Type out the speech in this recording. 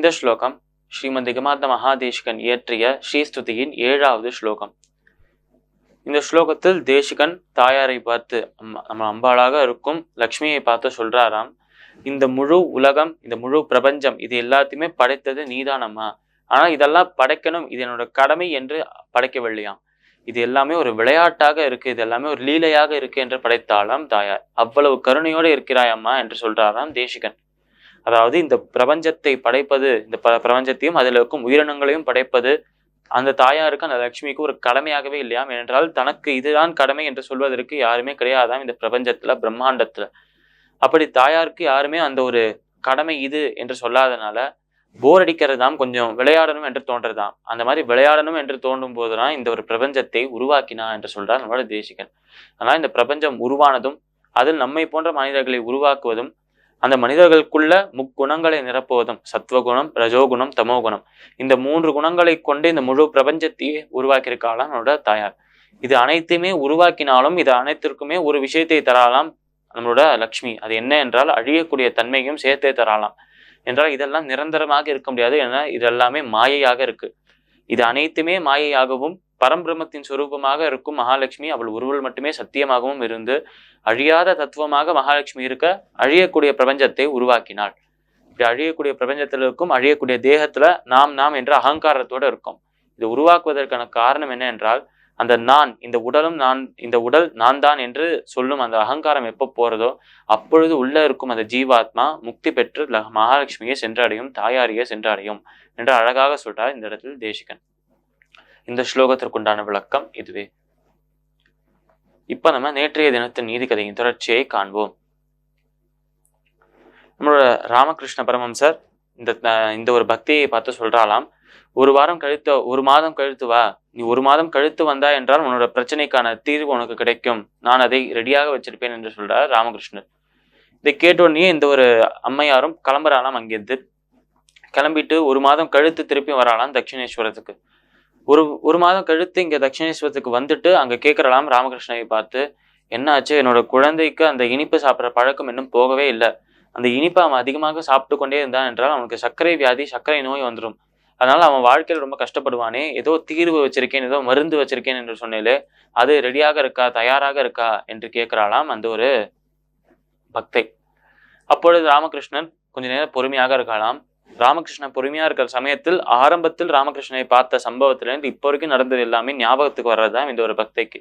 இந்த ஸ்லோகம் ஸ்ரீமத் நிகமாந்த மகாதேசிகன் இயற்றிய ஸ்ரீஸ்துதியின் 7வது ஸ்லோகம். இந்த ஸ்லோகத்தில் தேசிகன் தாயாரை பார்த்து நம்ம அம்பாளாக இருக்கும் லக்ஷ்மியை பார்த்து சொல்றாராம், இந்த முழு உலகம், இந்த முழு பிரபஞ்சம், இது எல்லாத்தையுமே படைத்தது நீதானம்மா. ஆனா இதெல்லாம் படைக்கணும், இது என்னோட கடமை என்று படைக்கவில்லையாம். இது எல்லாமே ஒரு விளையாட்டாக இருக்கு, இது எல்லாமே ஒரு லீலையாக இருக்கு என்று படைத்தாளாம் தாயார். அவ்வளவு கருணையோடு இருக்கிறாயம்மா என்று சொல்றாராம் தேசிகன். அதாவது இந்த பிரபஞ்சத்தை படைப்பது, இந்த பிரபஞ்சத்தையும் அதில் இருக்கும் உயிரினங்களையும் படைப்பது அந்த தாயாருக்கு, அந்த லட்சுமிக்கு ஒரு கடமையாகவே இல்லையாம். ஏனென்றால் தனக்கு இதுதான் கடமை என்று சொல்வதற்கு யாருமே கிடையாதாம் இந்த பிரபஞ்சத்துல, பிரம்மாண்டத்துல. அப்படி தாயாருக்கு யாருமே அந்த ஒரு கடமை இது என்று சொல்லாதனால போர் அடிக்கிறதாம், கொஞ்சம் விளையாடணும் என்று தோன்றதாம். அந்த மாதிரி விளையாடணும் என்று தோன்றும் போதுதான் இந்த ஒரு பிரபஞ்சத்தை உருவாக்கினா என்று சொல்றார் நம்மளோட தேசிகன். ஆனால் இந்த பிரபஞ்சம் உருவானதும் அதில் நம்மை போன்ற மனிதர்களை உருவாக்குவதும் அந்த மனிதர்களுக்குள்ள முக்குணங்களை நிரப்புவதும், சத்வகுணம், ரஜோகுணம், தமோகுணம், இந்த 3 குணங்களை கொண்டு இந்த முழு பிரபஞ்சத்தையே உருவாக்கியிருக்காளாம் நம்மளோட தாயார். இது அனைத்தையுமே உருவாக்கினாலும் இது அனைத்திற்குமே ஒரு விஷயத்தை தராலாம் நம்மளோட லக்ஷ்மி. அது என்ன என்றால் அழியக்கூடிய தன்மையும் சேர்த்தே தராலாம். என்றால் இதெல்லாம் நிரந்தரமாக இருக்க முடியாது, ஏன்னா இதெல்லாமே மாயையாக இருக்கு. இது அனைத்துமே மாயையாகவும் பரம்பிரமத்தின் சுரூபமாக இருக்கும் மகாலட்சுமி அவள் ஒருவள் மட்டுமே சத்தியமாகவும் இருந்து அழியாத தத்துவமாக மகாலட்சுமி இருக்க அழியக்கூடிய பிரபஞ்சத்தை உருவாக்கினாள். இப்படி அழியக்கூடிய பிரபஞ்சத்தில் இருக்கும் அழியக்கூடிய தேகத்துல நாம் என்ற அகங்காரத்தோடு இருக்கும். இது உருவாக்குவதற்கான காரணம் என்ன என்றால், அந்த நான், இந்த உடலும் நான், இந்த உடல் நான் தான் என்று சொல்லும் அந்த அகங்காரம் எப்போ போறதோ அப்பொழுது உள்ள இருக்கும் அந்த ஜீவாத்மா முக்தி பெற்று மகாலட்சுமியை சென்றடையும், தாயாரியை சென்றடையும் என்று அழகாக சொல்றார் இந்த இடத்தில் தேசிகன். இந்த ஸ்லோகத்திற்குண்டான விளக்கம் இதுவே. இப்ப நம்ம நேற்றைய தினத்தின் நீதி கதையின் தொடர்ச்சியை காண்போம். நம்மளோட ராமகிருஷ்ண பரமஹம்சர் இந்த ஒரு பக்தியை பார்த்து சொல்றாலாம், ஒரு மாதம் கழித்து வா, நீ 1 மாதம் கழித்து வந்தா என்றால் உன்னோட பிரச்சனைக்கான தீர்வு உனக்கு கிடைக்கும், நான் அதை ரெடியாக வச்சிருப்பேன் என்று சொல்றார் ராமகிருஷ்ணர். இதை கேட்டோடனே இந்த ஒரு அம்மையாரும் கிளம்புறாலாம். அங்கிருந்து கிளம்பிட்டு 1 மாதம் கழித்து திருப்பி வராலாம் தட்சிணேஸ்வரத்துக்கு. ஒரு மாதம் கழித்து இங்க தட்சிணேஸ்வரத்துக்கு வந்துட்டு அங்க கேட்கறலாம் ராமகிருஷ்ணனை பார்த்து, என்ன ஆச்சு, என்னோட குழந்தைக்கு அந்த இனிப்பு சாப்பிட்ற பழக்கம் இன்னும் போகவே இல்லை, அந்த இனிப்பை அவன் அதிகமாக சாப்பிட்டு கொண்டே இருந்தான் என்றால் அவனுக்கு சர்க்கரை வியாதி, சர்க்கரை நோய் வந்துடும், அதனால அவன் வாழ்க்கையில் ரொம்ப கஷ்டப்படுவானே, ஏதோ தீர்வு வச்சிருக்கேன், ஏதோ மருந்து வச்சிருக்கேன் என்று சொன்னேலே, அது ரெடியாக இருக்கா, தயாராக இருக்கா என்று கேட்கிறாளாம் அந்த ஒரு பக்தை. அப்பொழுது ராமகிருஷ்ணன் கொஞ்ச நேரம் பொறுமையாக இருக்கலாம். ராமகிருஷ்ணன் பொறுமையா இருக்கிற சமயத்தில் ஆரம்பத்தில் ராமகிருஷ்ணனை பார்த்த சம்பவத்திலிருந்து இப்போ வரைக்கும் நடந்தது எல்லாமே ஞாபகத்துக்கு வர்றதுதான் இந்த ஒரு பக்தைக்கு.